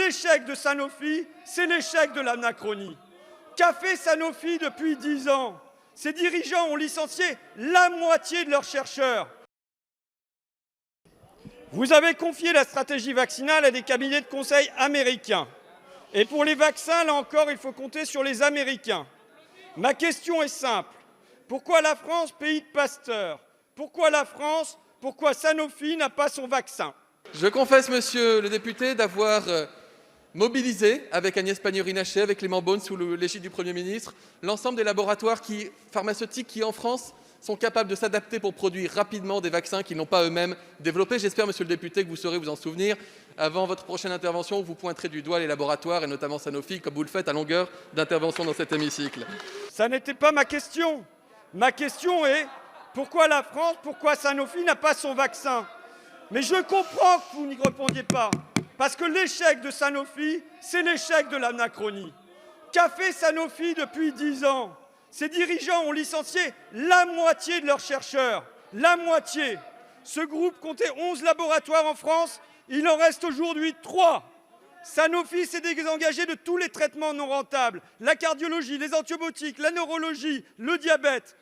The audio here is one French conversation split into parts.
l'échec de Sanofi, c'est l'échec de la Macronie. Qu'a fait Sanofi depuis 10 ans? Ses dirigeants ont licencié la moitié de leurs chercheurs. Vous avez confié la stratégie vaccinale à des cabinets de conseil américains. Et pour les vaccins, là encore, il faut compter sur les Américains. Ma question est simple. Pourquoi la France, pays de Pasteur? Pourquoi la France? Pourquoi Sanofi n'a pas son vaccin? Je confesse, monsieur le député, d'avoir mobilisé avec Agnès Pannier-Runacher, avec Clément Beaune, sous l'égide du Premier ministre, l'ensemble des laboratoires pharmaceutiques qui, en France, sont capables de s'adapter pour produire rapidement des vaccins qu'ils n'ont pas eux-mêmes développés. J'espère, monsieur le député, que vous saurez vous en souvenir avant votre prochaine intervention, où vous pointerez du doigt les laboratoires, et notamment Sanofi, comme vous le faites à longueur d'intervention dans cet hémicycle. Ça n'était pas ma question. Ma question est, pourquoi la France, pourquoi Sanofi n'a pas son vaccin? Mais je comprends que vous n'y répondiez pas, parce que l'échec de Sanofi, c'est l'échec de la Macronie. Qu'a fait Sanofi depuis 10 ans? Ses dirigeants ont licencié la moitié de leurs chercheurs. La moitié. Ce groupe comptait 11 laboratoires en France, il en reste aujourd'hui 3. Sanofi s'est désengagé de tous les traitements non rentables, la cardiologie, les antibiotiques, la neurologie, le diabète.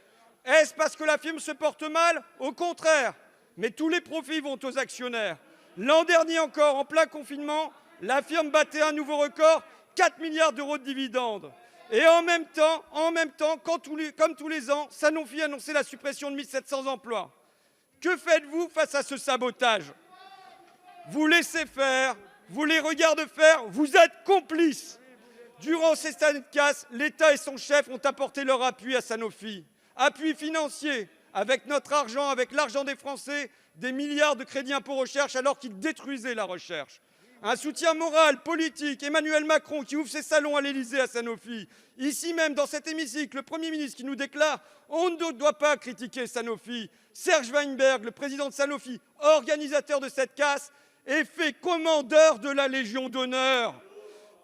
Est-ce parce que la firme se porte mal? Au contraire. Mais tous les profits vont aux actionnaires. L'an dernier encore, en plein confinement, la firme battait un nouveau record, 4 milliards d'euros de dividendes. Et en même temps, comme tous les ans, Sanofi annonçait la suppression de 1700 emplois. Que faites-vous face à ce sabotage? Vous laissez faire, vous les regardez faire, vous êtes complices. Durant ces années de casse, l'État et son chef ont apporté leur appui à Sanofi. Appui financier, avec notre argent, avec l'argent des Français, des milliards de crédits impôt recherche alors qu'ils détruisaient la recherche. Un soutien moral, politique, Emmanuel Macron qui ouvre ses salons à l'Élysée à Sanofi. Ici même, dans cet hémicycle, le Premier ministre qui nous déclare « On ne doit pas critiquer Sanofi ». Serge Weinberg, le président de Sanofi, organisateur de cette casse, est fait commandeur de la Légion d'honneur.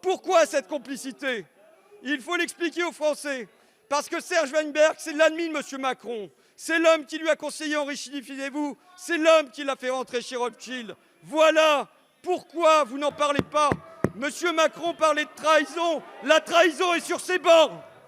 Pourquoi cette complicité? Il faut l'expliquer aux Français. Parce que Serge Weinberg, c'est l'ennemi de M. Macron. C'est l'homme qui lui a conseillé enrichissez-vous. C'est l'homme qui l'a fait rentrer chez Rothschild. Voilà pourquoi vous n'en parlez pas. M. Macron parlait de trahison. La trahison est sur ses bords.